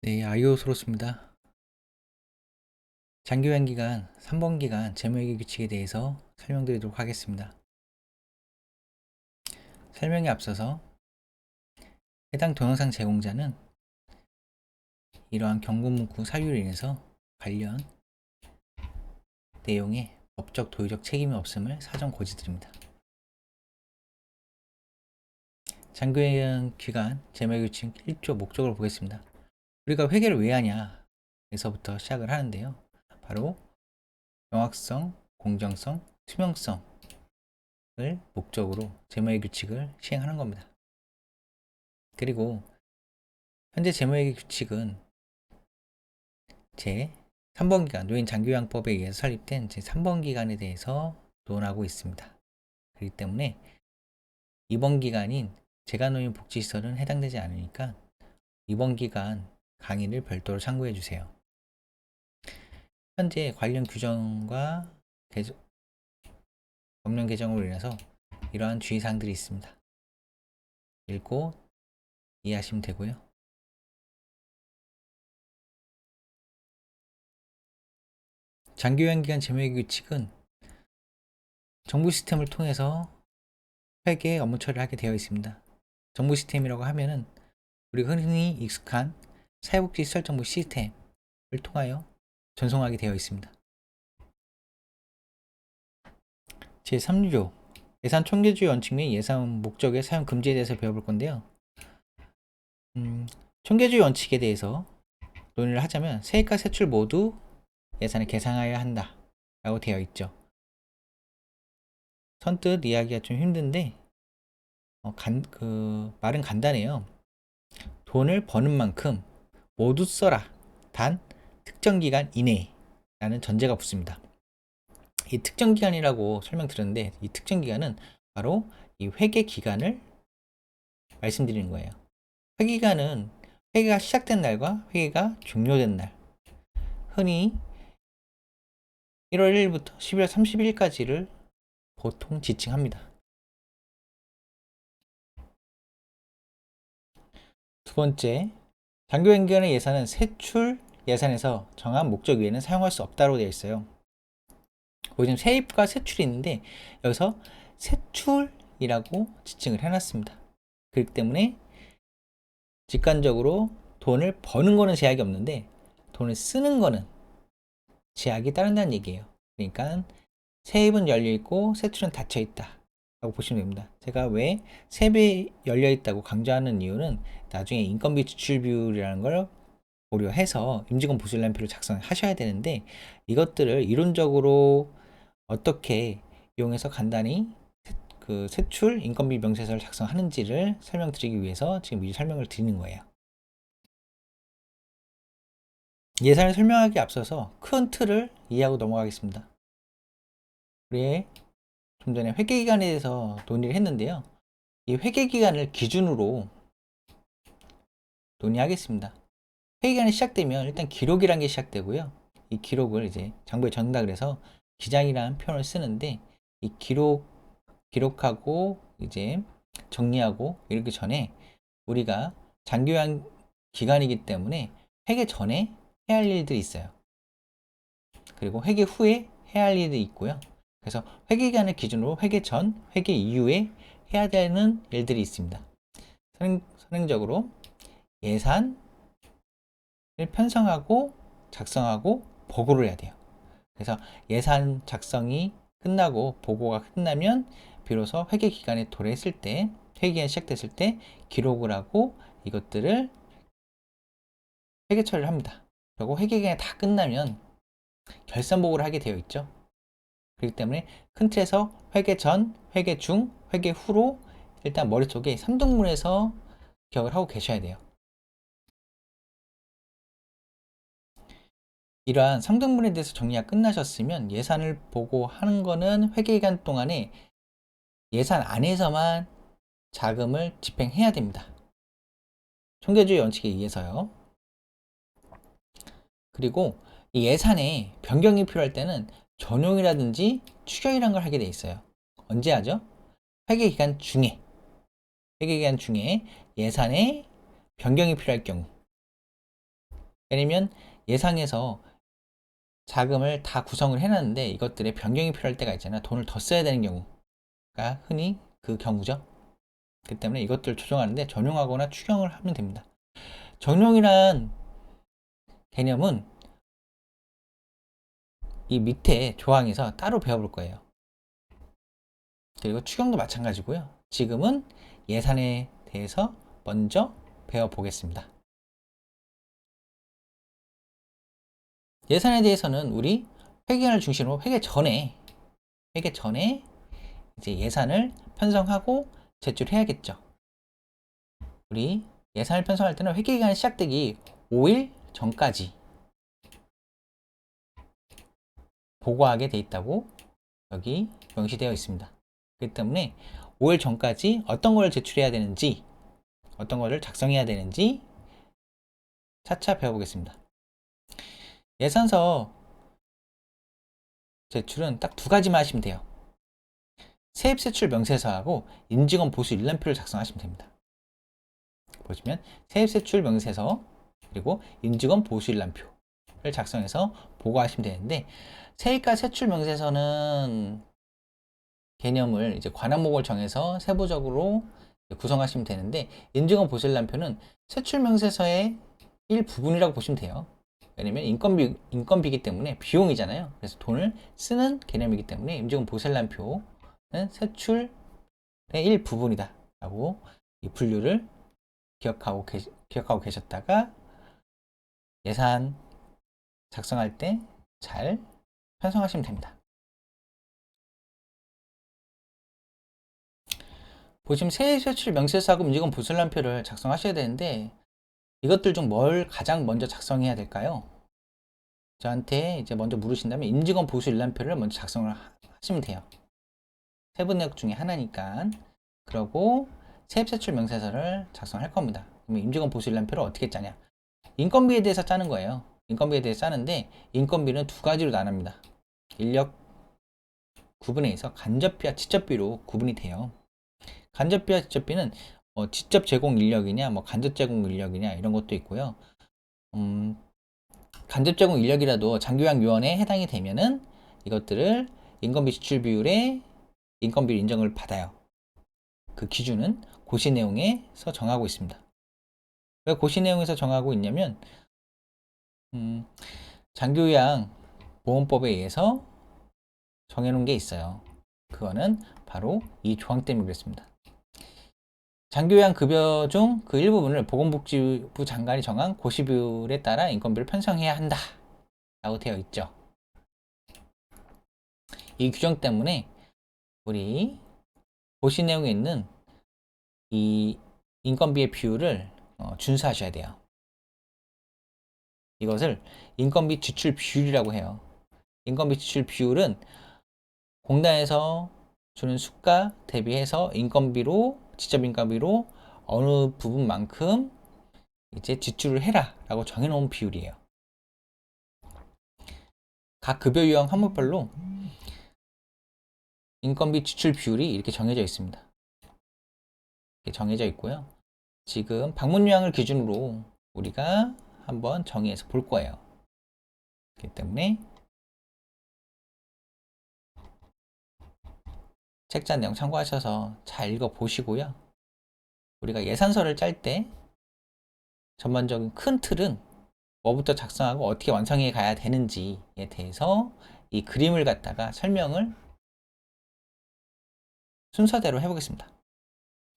네, 아이오스로스입니다. 장기요양 기간 3번 기간 재무회계 규칙에 대해서 설명드리도록 하겠습니다. 설명에 앞서서 해당 동영상 제공자는 이러한 경고문구 사유로 인해서 관련 내용에 법적 도의적 책임이 없음을 사전 고지드립니다. 장기요양 기간 재무회계 규칙 1조 목적을 보겠습니다. 우리가 회계를 왜 하냐 에서부터 시작을 하는데요. 바로 명확성, 공정성, 투명성을 목적으로 재무회계 규칙을 시행하는 겁니다. 그리고 현재 재무회계 규칙은 제 3번 기간 노인 장기요양법에 의해서 설립된 제 3번 기간에 대해서 논하고 있습니다. 그렇기 때문에 이번 기간인 재가노인 복지시설은 해당되지 않으니까 이번 기간 강의를 별도로 참고해 주세요. 현재 관련 규정과 법령 개정으로 인해서 이러한 주의사항들이 있습니다. 읽고 이해하시면 되고요. 장기요양기간 재무회계 규칙은 정부 시스템을 통해서 회계 업무 처리를 하게 되어 있습니다. 정부 시스템이라고 하면은 우리가 흔히 익숙한 사회복지시설 정보 시스템을 통하여 전송하게 되어 있습니다. 제3조 예산 총계주의 원칙 및 예산 목적의 사용 금지에 대해서 배워볼 건데요. 총계주의 원칙에 대해서 논의를 하자면 세입과 세출 모두 예산을 계상하여야 한다 라고 되어 있죠. 선뜻 이야기가 좀 힘든데 말은 간단해요. 돈을 버는 만큼 모두 써라. 단 특정 기간 이내에 라는 전제가 붙습니다. 이 특정 기간이라고 설명드렸는데 이 특정 기간은 바로 이 회계 기간을 말씀드리는 거예요. 회계 기간은 회계가 시작된 날과 회계가 종료된 날, 흔히 1월 1일부터 12월 30일까지를 보통 지칭합니다. 두 번째, 장기요양기간의 예산은 세출 예산에서 정한 목적 외에는 사용할 수 없다고 되어 있어요. 지금 세입과 세출이 있는데 여기서 세출이라고 지칭을 해놨습니다. 그렇기 때문에 직관적으로 돈을 버는 거는 제약이 없는데 돈을 쓰는 거는 제약이 따른다는 얘기예요. 그러니까 세입은 열려있고 세출은 닫혀있다 라고 보시면 됩니다. 제가 왜 세입이 열려있다고 강조하는 이유는 나중에 인건비 지출 비율이라는 걸 고려해서 임직원 보수연람표를 작성하셔야 되는데 이것들을 이론적으로 어떻게 이용해서 간단히 세출 인건비 명세서를 작성하는지를 설명드리기 위해서 지금 미리 설명을 드리는 거예요. 예산을 설명하기 앞서서 큰 틀을 이해하고 넘어가겠습니다. 우리 좀 전에 회계기간에 대해서 논의를 했는데요. 이 회계기간을 기준으로 논의하겠습니다. 회계기간이 시작되면 일단 기록이라는 게 시작되고요. 이 기록을 이제 장부에 적는다 그래서 기장이라는 표현을 쓰는데 이 기록하고 이제 정리하고 이렇게 전에 우리가 장기요양 기간이기 때문에 회계 전에 해야 할 일들이 있어요. 그리고 회계 후에 해야 할 일이 있고요. 그래서 회계 기간을 기준으로 회계 전, 회계 이후에 해야 되는 일들이 있습니다. 선행적으로 예산을 편성하고 작성하고 보고를 해야 돼요. 그래서 예산 작성이 끝나고 보고가 끝나면 비로소 회계 기간에 도래했을 때, 회계 기간이 시작됐을 때 기록을 하고 이것들을 회계 처리를 합니다. 그리고 회계 기간이 다 끝나면 결산 보고를 하게 되어 있죠. 그렇기 때문에 큰 틀에서 회계 전, 회계 중, 회계 후로 일단 머릿속에 3등분해서 기억을 하고 계셔야 돼요. 이러한 3등분에 대해서 정리가 끝나셨으면 예산을 보고 하는 거는 회계기간 동안에 예산 안에서만 자금을 집행해야 됩니다. 총계주의 원칙에 의해서요. 그리고 이 예산에 변경이 필요할 때는 전용이라든지 추경이라는 걸 하게 돼 있어요. 언제 하죠? 회계기간 중에 예산에 변경이 필요할 경우 왜냐면 예상에서 자금을 다 구성을 해놨는데 이것들의 변경이 필요할 때가 있잖아요. 돈을 더 써야 되는 경우가 흔히 그 경우죠. 그렇기 때문에 이것들을 조정하는데 전용하거나 추경을 하면 됩니다. 전용이란 개념은 이 밑에 조항에서 따로 배워볼 거예요. 그리고 추경도 마찬가지고요. 지금은 예산에 대해서 먼저 배워보겠습니다. 예산에 대해서는 우리 회계안을 중심으로 회계 전에 이제 예산을 편성하고 제출해야겠죠. 우리 예산을 편성할 때는 회계기간이 시작되기 5일 전까지 보고하게 돼 있다고 여기 명시되어 있습니다. 그렇기 때문에 5일 전까지 어떤 걸 제출해야 되는지, 어떤 거를 작성해야 되는지 차차 배워보겠습니다. 예산서 제출은 딱 두 가지만 하시면 돼요. 세입세출 명세서하고 임직원 보수 일람표를 작성하시면 됩니다. 보시면 세입세출 명세서 그리고 임직원 보수 일람표를 작성해서 보고하시면 되는데, 세입과 세출 명세서는 개념을 이제 관항목을 정해서 세부적으로 구성하시면 되는데, 임직원 보수 일람표는 세출 명세서의 일부분이라고 보시면 돼요. 왜냐면 인건비이기 때문에 비용이잖아요. 그래서 돈을 쓰는 개념이기 때문에 임직원 보수 일람표는 세출의 일부분이다 라고 이 분류를 기억하고 계셨다가 예산 작성할 때 잘 편성하시면 됩니다. 보시면 세입세출 명세서하고 임직원 보수 일람표를 작성하셔야 되는데, 이것들 중 뭘 가장 먼저 작성해야 될까요? 저한테 이제 먼저 물으신다면 임직원 보수 일람표를 먼저 작성을 하시면 돼요. 세부 내역 중에 하나니까. 그러고 세입세출 명세서를 작성할 겁니다. 그러면 임직원 보수 일람표를 어떻게 짜냐? 인건비에 대해서 짜는 거예요. 인건비에 대해서 짜는데, 인건비는 두 가지로 나눕니다. 인력 구분에 있어 간접비와 직접비로 구분이 돼요. 간접비와 직접비는 직접 제공 인력이냐, 간접 제공 인력이냐 이런 것도 있고요. 간접 제공 인력이라도 장교양 요원에 해당이 되면은 이것들을 인건비 지출 비율에 인건비 인정을 받아요. 그 기준은 고시 내용에서 정하고 있습니다. 왜 고시 내용에서 정하고 있냐면 장교양 보험법에 의해서 정해놓은 게 있어요. 그거는 바로 이 조항 때문에 그랬습니다. 장교양 급여 중 그 일부분을 보건복지부 장관이 정한 고시 비율에 따라 인건비를 편성해야 한다 라고 되어 있죠. 이 규정 때문에 우리 고시 내용에 있는 이 인건비의 비율을 준수하셔야 돼요. 이것을 인건비 지출 비율이라고 해요. 인건비 지출 비율은 공단에서 주는 수가 대비해서 인건비로, 직접 인건비로 어느 부분만큼 이제 지출을 해라 라고 정해놓은 비율이에요. 각 급여 유형 항목별로 인건비 지출 비율이 이렇게 정해져 있습니다. 이렇게 정해져 있고요. 지금 방문 요항을 기준으로 우리가 한번 정의해서 볼 거예요. 그렇기 때문에 책자 내용 참고하셔서 잘 읽어 보시고요. 우리가 예산서를 짤 때 전반적인 큰 틀은 뭐부터 작성하고 어떻게 완성해 가야 되는지에 대해서 이 그림을 갖다가 설명을 순서대로 해보겠습니다.